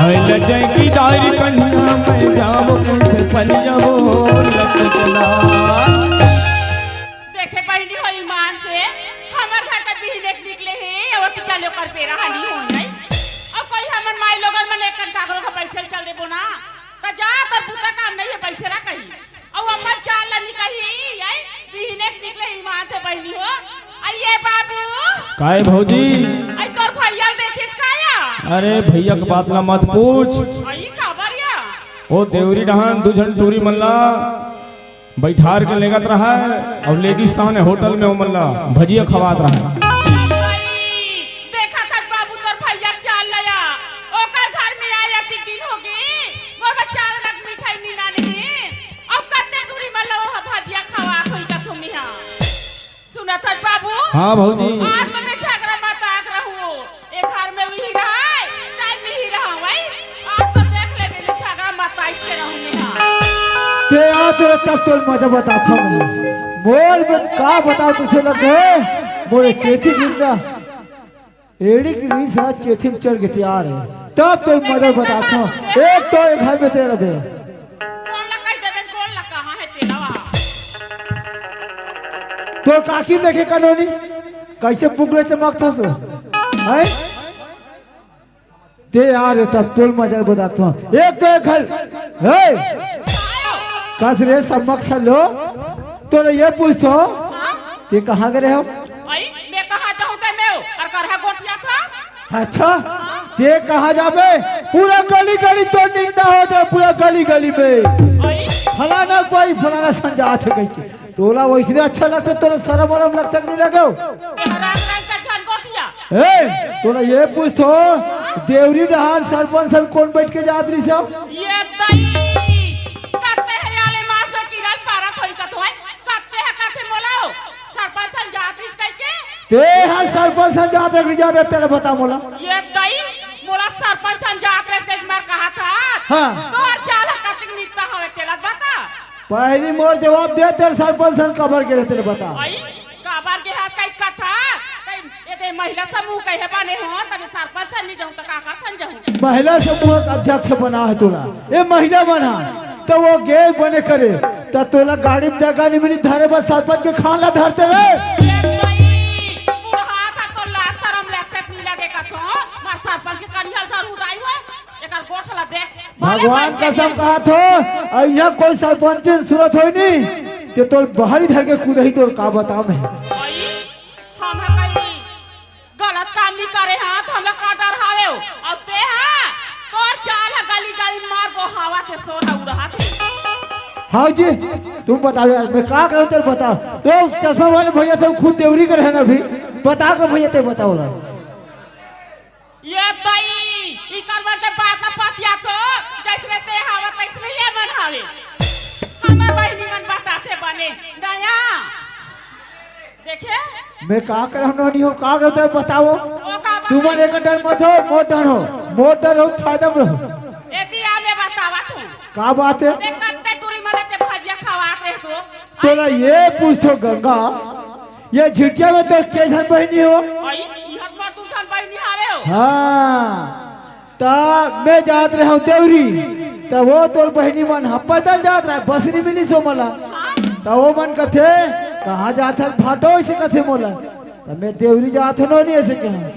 लजय की डायरी कन्या मैं जाऊं कैसे फलिया वो लग चला। देखे बहनी हो ईमान से हमर घर का बिहने निकले है और तो चलो कर पे रहा नहीं हो नहीं और कोई हमर माई लोगन मन एक कागरो का बैठल चल दे बोना त जा तर पुता काम नहीं है बैठे रहा कहीं और अपन चाल लनी कहीं आई बिहने निकले ईमान से बहनी हो आइए बाबू काय भौजी आई तोर भैया देखिस काया। अरे भैया की बात ना मत पूछ। आई खबरिया ओ देवरी डहान दुझन टूरी मल्ला बैठार के लेगत रहा है और लेगिस्तान है होटल में वो मल्ला भजिया खवात रहा है। देखा था बाबू तोर भैया चाल लया ओकर घर में आया ती दिन होगी वो चार रक मिठाई नीना नहीं अब कत्ते टूरी मल्ला वो भजिया खवा कोई का तुम यहां सुना था बाबू। हाँ भौजी आज तो मैं झगड़ा मत आक रहूं एक घर में वही रहा है चाय में ही रहा भाई आज तो देख ले मेरे झगड़ा मत आई के रहूं मैं यहां ते आ तेरे तब तो मजा बताता हूँ बोल मत का बताओ तुझे लगे बोले चेथी जिंदा एड़ी की रीस है चेथी में चढ़ के तैयार है तब तो मजा बताता हूँ एक तो एक घर में तेरा बे कौन लगा देवे कौन लगा कहां है तेरा वहां तो काकी देखे कनोनी कैसे पुगले से मगता सो है ते यार तब तो मजा बताता हूँ एक तो एक घर है कसरे समक्ष लो तो ये पूछो ये कहाँ गए हो आई मैं कहां जाऊं ते मैं और करहा गोठिया था अच्छा ये कहाँ जाबे पूरा गली गली तो निंदा हो जाए पूरा गली गली में आई फलाना कोई फलाना संजात है कहीं तोला वैसे अच्छा लगता तोला शर्म वरम लगता नहीं लगे तेरा रंग का झन गोठिया ए तोला ये पूछो देवरी डहान सरपंच सब कौन बैठ के जात रही सब ये दई कत्ते है याले मास में किरल पारत होई का तोय कत्ते है काथे मोलाओ सरपंच जातिस कह के ते हां सरपंच संजात है जात तेरा बता मोला ये दई मोला सरपंच जात रे से मैं कहा था हाँ तो चाल कतिक निकता हवे तेरा बता पहली मोर जवाब दे तेरे सरपंच सन कबर के तेरे बता आई काबर के हाथ का कथा ये दे महिला समूह कहे बने हो तब सरपंच नहीं जाऊं तो काका सन जाऊं महिला समूह का अध्यक्ष बना है तोला ये महिला बना तो वो गे बने करे तो तोला गाड़ी में जगह नहीं मिली धरे बस सरपंच के खाना धरते रहे बुढ़ा था तो लाज शरम लगते नहीं लगे का तो मां सरपंच के कनियल धर उड़ाई हो एकर गोठला देख भगवान कसम कहा थो यहाँ कोई सरपंच की सूरत होई नहीं ते तोल बाहरी धर के कूदही तोर का बताओ मैं भाई हम कहीं गलत काम नहीं करे हां तो हम का डर हावे अब ते हां तोर चाल है गली गली मार को हवा के सोरा उड़ा थे हाँ जी तुम बताओ यार मैं का करूं तेरे बताओ तो चश्मा वाले भैया सब खुद देवरी कर है ना अभी बता को भैया ते बताओ ना ये दई ई करवर के बात ना पतिया तो जैसे ते हवा तैसे ये मन हावे हमर बहिनी मन बताते बने दया देखे मैं का कर हम नहीं हो का करते बताओ ओ का तुम एक डर मत हो मोटर हो फायदा में रहो एती आवे बतावा तू का बात है देख कत्ते टूरी मले ते भजिया खवात रहे तो तोला ये पूछो गंगा ये झिटिया में तो कैसन बहनी हो आई इहत पर तू छन बहिनी हारे हो हाँ ता मैं जात रहा हूँ देवरी ता वो तोर बहनी मन पैदल जात रहा बस नहीं मिली सो मला ता वो मन कथे कहाँ जात है फाटो ऐसे कथे मोला ता मैं देवरी जात हो नहीं ऐसे कहा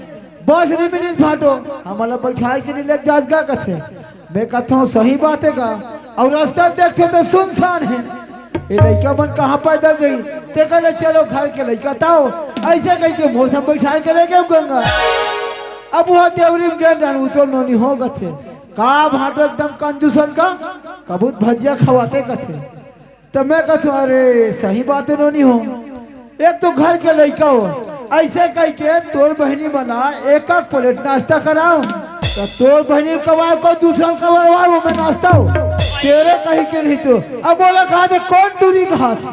बस नहीं मिली फाटो हमारा बैठाई के नहीं लग जात गा कथे मैं कहता हूँ सही बात है का और रास्ता देखते तो सुनसान है ये लड़का मन कहाँ पैदल गई ते कहले चलो घर के लड़का ताओ ऐसे कह के मोर सब बैठा के ले गए गंगा अब वो देवरी में गए जानू तो नोनी हो गथे का भाटो एकदम कंजूसन का कबूत भजिया खवाते कथे तो मैं कहता अरे सही बात है नोनी हो एक तो घर के लड़का हो ऐसे कह के तोर बहनी बना एक प्लेट नाश्ता कराओ तो तोर बहनी कबाब को दूसरा कबाब वो मैं नाश्ता हो तेरे कहीं के नहीं तो अब बोला कहा थे कौन दूरी कहा था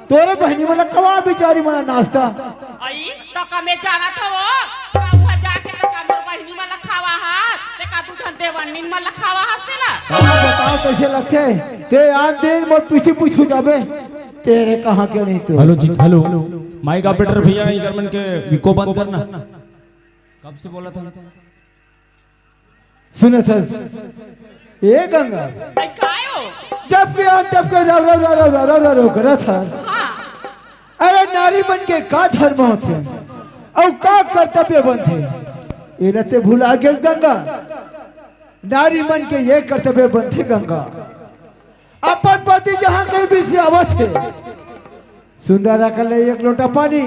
तोरे बहनी वाला कबाब बेचारी वाला नाश्ता आई तो कमे जाना था वो का जाके का मोर बहिनी वाला खावा हाथ ते का तू धन देवनिन वाला खावा हंसते ना बताओ कैसे लगते ते यार दिन मोर पीछे पूछू जाबे तेरे कहाँ के नहीं तो हेलो जी हेलो माइक ऑपरेटर भैया इधर मन के विको बंद करना कब से बोला था सुनो सस ए गंगा आई काय हो जब के आ तब के रो करत था हाँ अरे नारी बन के का धर्म होते और का कर्तव्य बनते ये रहते भूला गए गंगा नारी बन के ये कर्तव्य बनते गंगा अपन पति जहाँ कहीं भी से आवत है सुंदरा कर ले एक लोटा पानी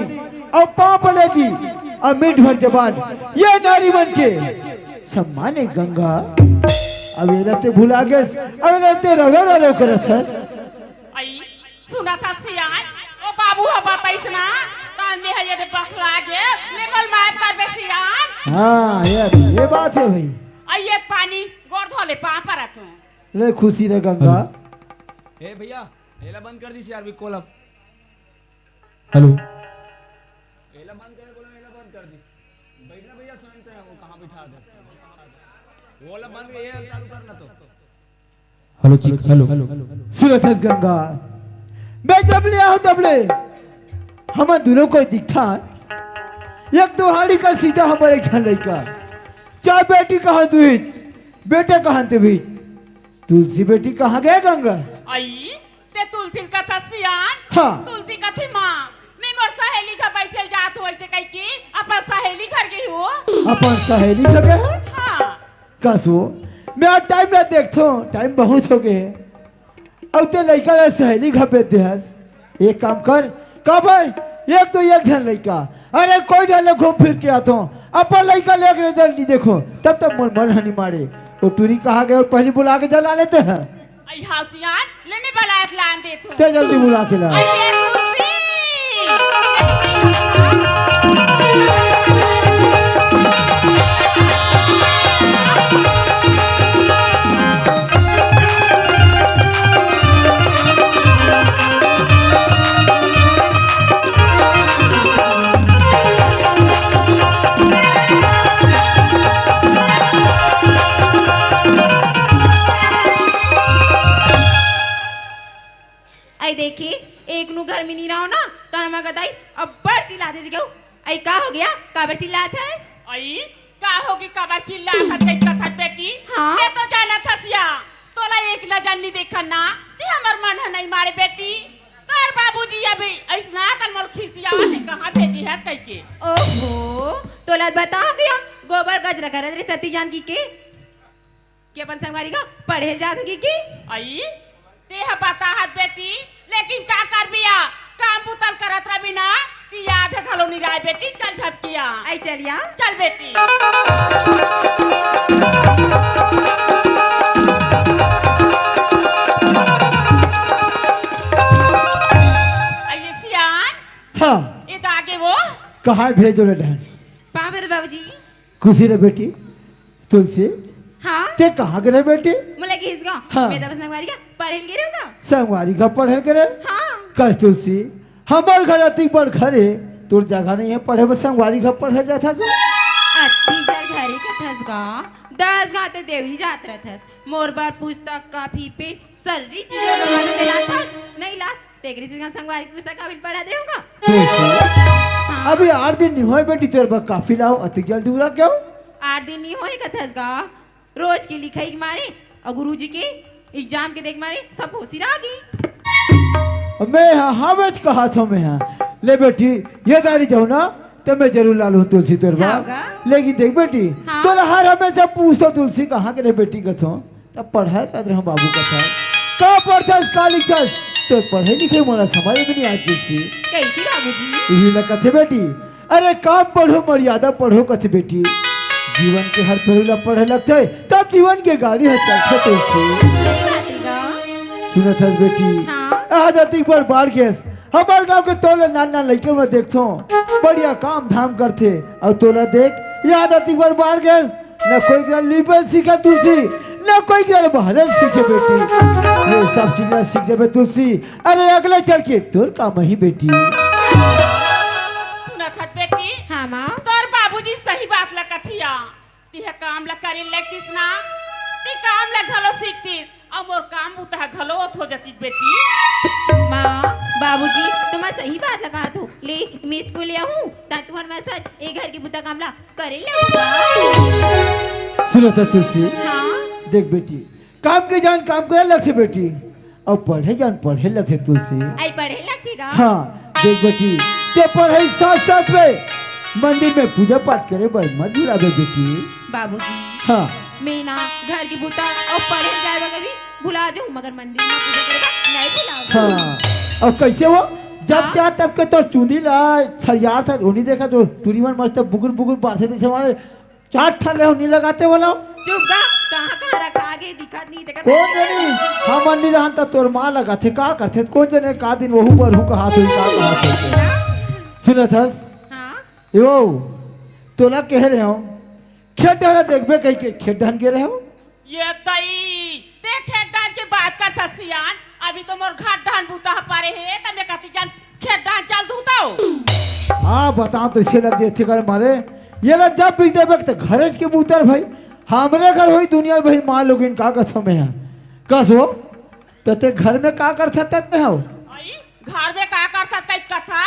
और पाँव पड़ेगी और मीठ भर जबान ये नारी बन के सम्मान है गंगा अब ये रहते भूला गए अब ये रहते रो करत है आई सुना था सियान ओ बाबू हा बताइस ना तान में है ये बखला के लेमल मार पर बेसियान हाँ यार ये बात है भाई आई ये पानी गोर धोले पा पर तू ले खुशी रे गंगा ए भैया एला बंद कर दी यार भी कॉल अब हेलो एला बंद करे बोला एला बंद कर दी बैठना भैया सुनते हैं वो कहां बिठा दे वो वाला बंद ये चालू करना तो हेलो चिक हेलो सुरत गंगा मैं जब ले आऊं तब ले हम दोनों को दिखता एक दोहाड़ी का सीधा हमारे एक झन लड़का चार बेटी कहाँ दुई बेटे कहाँ थे भी तुलसी बेटी कहाँ गए गंगा आई ते तुलसी का था सियान हाँ। तुलसी का थी माँ मैं मोर सहेली का बैठल जात हो ऐसे कह की अपन सहेली घर गई हो अपन सहेली का गए हाँ कसो मैं आज टाइम ना देखता हूँ टाइम बहुत हो गए अब तो लड़का का सहेली घर पे दे एक काम कर का भाई एक तो एक झन लड़का अरे कोई डाले घूम फिर के आता हूँ अपन लड़का लेकर रिजल्ट नहीं देखो तब तक मन हनी मारे वो टूरी कहाँ गए और पहले बुला के जला लेते हैं आई हासियान ले मैं बलायत लान दे तू ते जल्दी बुला के ला आई ये तुलसी आई देखी एक नु घर में नहीं रहो ना तो हम गदाई अब बड़ चिल्लाते थे क्यों आई का हो गया काबर चिल्लात है आई का होगी कबर चिल्ला खत कई कथत बेटी हाँ। ये तो जाना था सिया तोला एक नजर नहीं देखा ना ते हमर मन है नहीं मारे बेटी तार बाबूजी अभी ऐसना कल मोल खिसिया ने कहां भेजी है कह के ओहो तो लत बता गया गोबर गजरा कर रे सती जान की के अपन संगवारी का पढ़े जात होगी की आई ते ह बता हाथ बेटी लेकिन का कर बिया काम बुतल करत रही ना ती याद है खलो नहीं राय बेटी चल झपकिया आई चलिया चल बेटी आई सियान हाँ ये दागे वो कहाँ भेजो ले डहन पावर बाबूजी खुशी रे बेटी तुलसी हाँ ते कहाँ गए बेटी मुले की इसका हाँ। मैं तो संगवारी का पढ़े गिरूंगा संगवारी का पढ़े करे हाँ कस तुलसी हमार घर अति बड़ घरे तोर जगह नहीं है पढ़े बस संगवारी घर पढ़े जाता तो अति जर घरे का थस गा 10 गाते देवरी जात रहथस मोर बार पुस्तक काफी पे सर्री चीजों लगा दे लाथस नहीं लास तेगरी से संगवारी की पुस्तक काबिल पढ़ा दे होगा तुलसी अभी 8 दिन नहीं हुए बेटी तेरे पास काफी लाओ अति जल्दी उड़ा क्यों 8 दिन नहीं होएगा थस गा रोज की लिखाई के मारे और गुरुजी के एग्जाम के देख मारे सब होशी रह गई मैं हाँ बेच कहा था मैं हाँ ले बेटी ये दारी जाओ ना तो मैं जरूर ला लूँ तुलसी तेरे हाँ बाप होगा। लेकिन देख बेटी हाँ। तो हर हमेशा पूछता तुलसी कहाँ के रे बेटी का था तब पढ़ाई कर रहे हम बाबू का था का पढ़ता का लिखता तो पढ़े लिखे मोला समझ में नहीं आती तुलसी कैसी बाबूजी यही ना कथे बेटी अरे काम पढ़ो मर्यादा पढ़ो कथे बेटी जीवन के हर पहलू पढ़े लगते तब जीवन के गाड़ी है चलते तुलसी सही बात है गा सुनत है बेटी हाँ। आज अति पर बाढ़ गैस हमारे गांव के तोले नाना लड़के में देखो बढ़िया काम धाम करते और तोला देख याद अति पर बाढ़ गैस न कोई ग्रह लिपल सीखा तुलसी न कोई ग्रह बहरल सीखे बेटी ये सब चीजें सीख जाए तुलसी अरे अगले चल के तोर काम ही बेटी सुनत हत बेटी हाँ माँ तोर बाबूजी सही बात ला कथिया तिह काम ला करे लगतिस ना ती काम ला घलो सीखतिस और मोर काम बुता घलो हो जतिस बेटी माँ बाबूजी तुम्हारा सही बात लगा तू ले मैं स्कूल आऊँ ता तुम्हारे मैं सर एक घर की बुता कामला करे ले सुनो तो तुलसी, हाँ देख बेटी, काम के जान काम करे लगते बेटी, और पढ़े जान पढ़े लगते तुलसी। आई पढ़े लगती का हाँ देख बेटी, ते पढ़े साथ साथ में मंदिर में पूजा पाठ करे बड़ मत भूला बेटी। बाबूजी हाँ मैं ना घर की बूता और पढ़े जाए वगैरह भी भुला जाऊँ, मगर मंदिर में पूजा करेगा नहीं भुलाऊंगा। हाँ और कैसे वो जब हाँ? क्या तब के तो चूंदी ला छरियार था उन्हीं देखा तो टूरी मन मस्त बुगुर बुगुर बांधे थे हमारे 4 ठाले उन्हीं लगाते बोला। चुप गा, कहाँ कहाँ रखा आगे दिखत नहीं देखा कौन जानी हम नहीं रहन तो तोर माँ लगाते का करते कौन जाने का दिन वहू पर हु का हाथ हुई का हाथ हुई। सुनत हस हाँ यो तोला कह रहे हो खेत डाला देखबे कहीं के खेत डाल के रहे हो। ये तई ते खेत डान के बात का था सियान, अभी तो मोर घाट डान बूता पारे है त मैं कहती जान खेत डान चल दूताओ। हाँ बताओ तो इसे लग जे कर मारे ये ना जब बीच देबे तो घरेज के बूतर भाई हमरे घर होई दुनिया भाई माँ लोग इन का कसम है कस हो तो ते घर में का कर सकते में हो। आई घर में का करतात कई कथा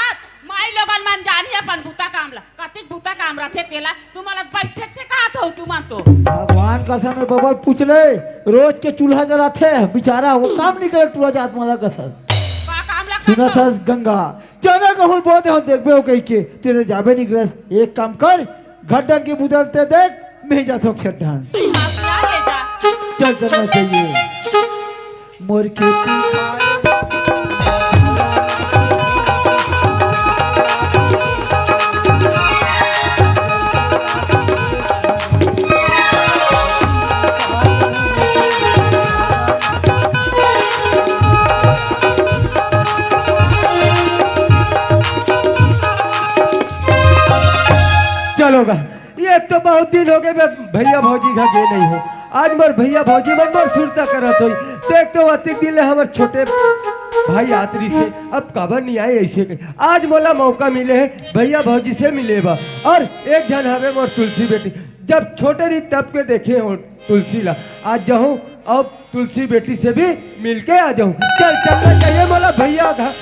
माई लोगन मन जानी अपन बूता कामला कतिक बूता काम रथे तेला तुम्हाला बैठे से कहत हो तुम तो भगवान कसम है बबल पूछ ले रोज के चूल्हा जलाते बेचारा वो काम नहीं करे टूरा जात माला कसम। का कामला सुना था गंगा चना कहूँ बहुत है देखबे हो कहीं के तेरे जाबे निकले एक काम कर घर डाल के बुदलते देख मैं जाता हूँ खेत डाल ले जा चल चलना चाहिए मोर खेती चलोगा ये तो बहुत दिन हो गए मैं भैया भौजी घर गए नहीं हो। आज मोर भैया भौजी मन मोर सुरता करत होई देख तो अतिक दिल है हमर छोटे भाई यात्री से अब काबर नहीं आए ऐसे के आज मोला मौका मिले है भैया भौजी से मिले बा और एक जन हमें मोर तुलसी बेटी जब छोटे रही तब के देखे हो तुलसी ला आज जाऊँ अब तुलसी बेटी से भी मिलके आ जाऊँ। चल चलना चाहिए मोला भैया घर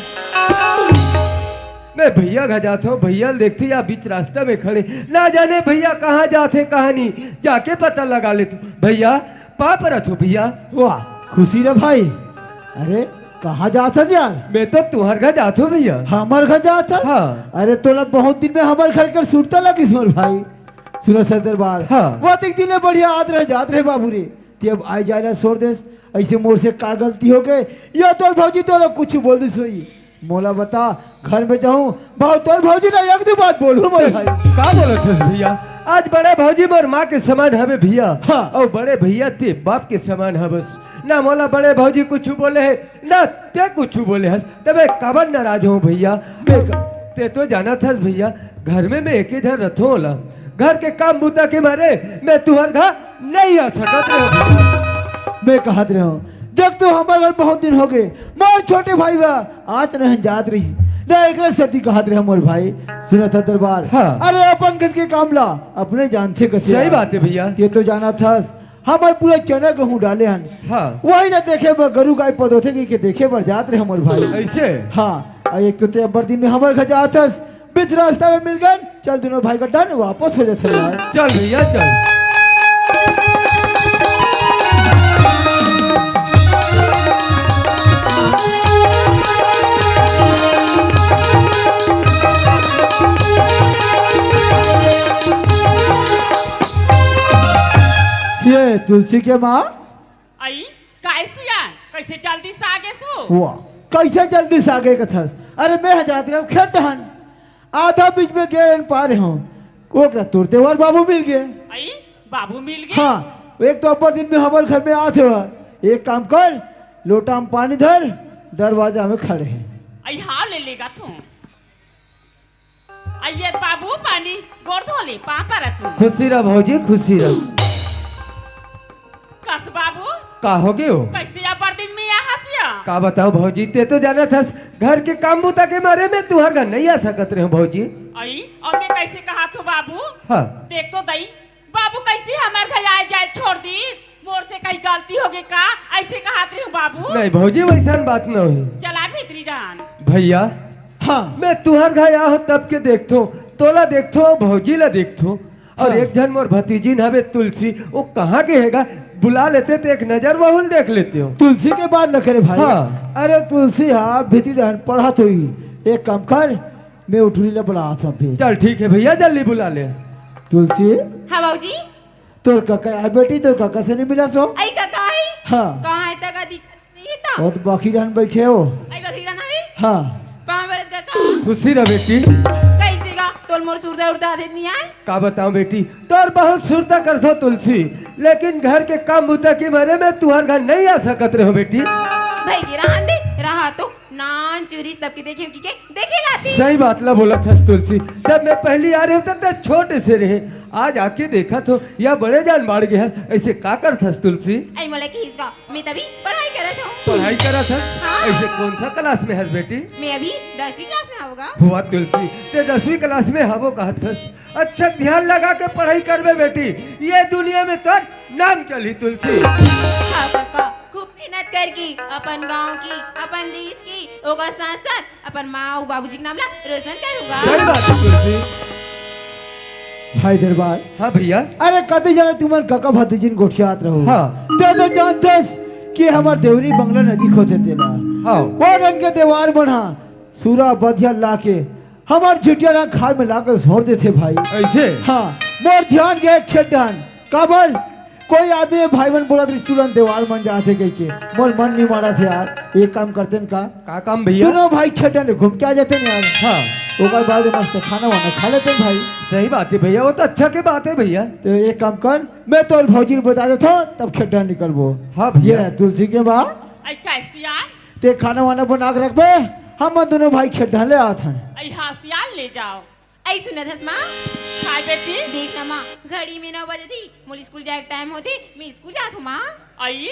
मैं भैया घर जाता हूँ भैया देखते या बीच रास्ता में खड़े ना जाने भैया कहाँ जाते कहाँ नहीं जाके पता लगा ले तू भैया पाप रथ हो भैया। वाह खुशी रे भाई अरे कहाँ जाता यार। मैं तो तुम्हार घर जाता हूँ भैया। हमार घर जाता हाँ। अरे तोला बहुत दिन में हमार घर कर सुरता लगी मोर भाई सुनो सर दरबार हाँ। वो तक दिन में बढ़िया आद रहे जात रहे बाबू रे तब आई जाए ना छोड़ देस ऐसे मोर से का गलती हो गए या तोर भौजी तो कुछ बोल दी सोई मोला बता घर में जाऊं बहुत तोर भौजी ना एक दो बात बोलूं मोर भाई का बोलत थे भैया आज बड़े भौजी मोर माँ के समान हवे भैया हाँ। और बड़े भैया ते बाप के समान है बस ना मोला बड़े भौजी कुछ बोले है ना ते कुछ बोले हस तबे काबर नाराज हो भैया ते तो जाना था भैया घर में मैं एक ही धर रथो होला घर के काम बूता के मारे मैं तुहर घर नहीं आ सकत रहे मैं कहत रहे हूँ देख तो हमारे घर बहुत दिन हो गए मोर छोटे भाई बा आज रह जात रही ना एक सर्दी कहत रहे मोर भाई सुना था दरबार हाँ। अरे अपन घर के काम ला अपने जानते कैसे सही बात है भैया। ये तो जाना था हमारे पूरे चना गेहूँ डाले हन हाँ वही ना देखे गरु गाय पदोथे के देखे बर जात रहे मोर भाई ऐसे हाँ एक तो अब्बर दिन में हमारे घर जात बीच रास्ता में मिल गए चल दोनों भाई का डन वापस हो जाते यार। चल भैया चल ये तुलसी के माँ आई कैसे यार कैसे जल्दी से आगे तू वाह कैसे जल्दी से आगे कथस अरे मैं जात रहा हूँ खेत डहन आधा बीच में गए पा रहे हूँ ओकरा तुरते हुआ बाबू मिल गए। आई बाबू मिल गए हाँ एक तो अपर दिन में हमारे घर में आते हुआ एक काम कर लोटा में पानी धर दरवाजा में खड़े हैं। आई हाँ ले लेगा तू आइए बाबू पानी गोर धो ले पापा रखू खुशी रह भौजी खुशी रह कस बाबू का हो गए हो कैसे अबर दिन में यहाँ से का बताओ भौजी ते तो जाना था घर के काम बूता के मारे में तुहर घर नहीं आ सकत रहे भौजी। आई और मैं कैसे कहा तो बाबू हाँ देख तो दई बाबू कैसे हमारे घर आए जाए छोड़ दी मोर से कहीं गलती हो गई का ऐसे कहा हूँ बाबू नहीं भौजी वैसा बात न हुई चला भीतरी जान भैया हाँ मैं तुहर घर आ तब के देखतो तोला देखतो भौजी ला देखतो और हाँ। एक जन मोर भतीजी हवे तुलसी, वो कहाँ के हैगा, बुला लेते तो एक नजर बहुल देख लेते हो। तुलसी के बाद न करे भाई। हाँ। अरे तुलसी हाँ भीती रहन पढ़ा तो ही एक काम कर, मैं उठूरी ले बुला था फिर। चल ठीक है भैया, जल्दी बुला ले। तुलसी हाँ बाबूजी। तोर काका है बेटी, तोर काका से नहीं मिला सो? आई काका है हाँ कहाँ है तक दिक्कत नहीं है ता वो तो बाकी रहन बैठे हो। आई बकरी ना है हाँ कहाँ बरत काका खुशी रह बेटी। कैसे गा तोल मोर सुरदा उड़दा दे नहीं आए का बताऊं बेटी, तोर बहुत सुरता कर सो तुलसी, लेकिन घर के काम बुता के बारे में तुहार घर नहीं आ सकत रहो बेटी। भाई की रहन दे रहा तो नान चूरी सब की देखे की के देखे लाती। सही बात ला बोला था तुलसी, जब मैं पहली आ रही तो छोटे से रहे, आज आके देखा तो यह बड़े जान बाढ़ गया, ऐसे का कर था तुलसी? आई मोला की इसका मैं तभी पढ़ाई करत हूँ। पढ़ाई करा था? हाँ। ऐसे कौन सा क्लास में है बेटी? मैं अभी 10वीं क्लास में आऊंगा। हुआ तुलसी, ते 10वीं क्लास में हवो कहा थस। अच्छा ध्यान लगा के पढ़ाई करबे बेटी, ये दुनिया में तो नाम चली तुलसी। हाँ काका खूब मेहनत करके अपन गांव की अपन देश की ओकर साथ साथ अपन माँ और बाबूजी के नाम ला रोशन करूंगा। सही बात है तुलसी। भाई दरबार। हाँ भैया। अरे कते जाने तुमन काका भतीजिन गोठियात रहो। हाँ। ते तो जानतस कि हमार देवरी बंगला नजीक होते तेला। हाँ। और इनके दीवार बना सूरा बधिया लाके हमार झिटिया ना खार में लाकर छोड़ देते भाई। ऐसे? हाँ मोर ध्यान गए खेडान काबर कोई आदमी भाई बन बोला रेस्टोरेंट दीवार बन जाते कह के मोर मन नहीं मारा थे यार। एक काम करते न का काम भैया? दोनों भाई खेडन घूम के आ जाते न यार। हाँ। ओकर बाद मस्त खाना वाना खा लेते भाई। सही बात है भैया, वो तो अच्छा की बात है भैया। तो एक काम कर, मैं तो भौजी ने बता देता हूँ तब खेडा निकलबो। हाँ भैया। ये तुलसी के बा आई कैसियाल ते खाना वाना बना के रखबे, हम दोनों भाई खेडा ले आत हैं। आई हासियाल ले जाओ। आई सुनत हस माँ हाय बेटी देख ना माँ घड़ी में 9 बजे थी मोली स्कूल जाए टाइम होते मैं स्कूल जात हूँ माँ। आई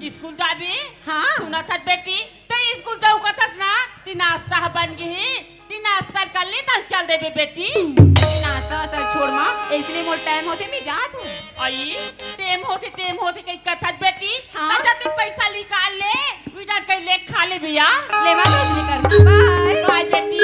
स्कूल जाबी? हाँ सुना था बेटी ते स्कूल जाऊ का थस ना ती नाश्ता बन गई ती नाश्ता कर ली तब चल देबे बेटी। नाश्ता वास्ता छोड़ माँ इसलिए मोर टाइम होते मैं जात हूँ। आई टेम होते कई कथा बेटी। हाँ। कथा ते पैसा निकाल ले विदा कई ले खा ले भैया। ले माँ कुछ नहीं करना बाय बाय बेटी।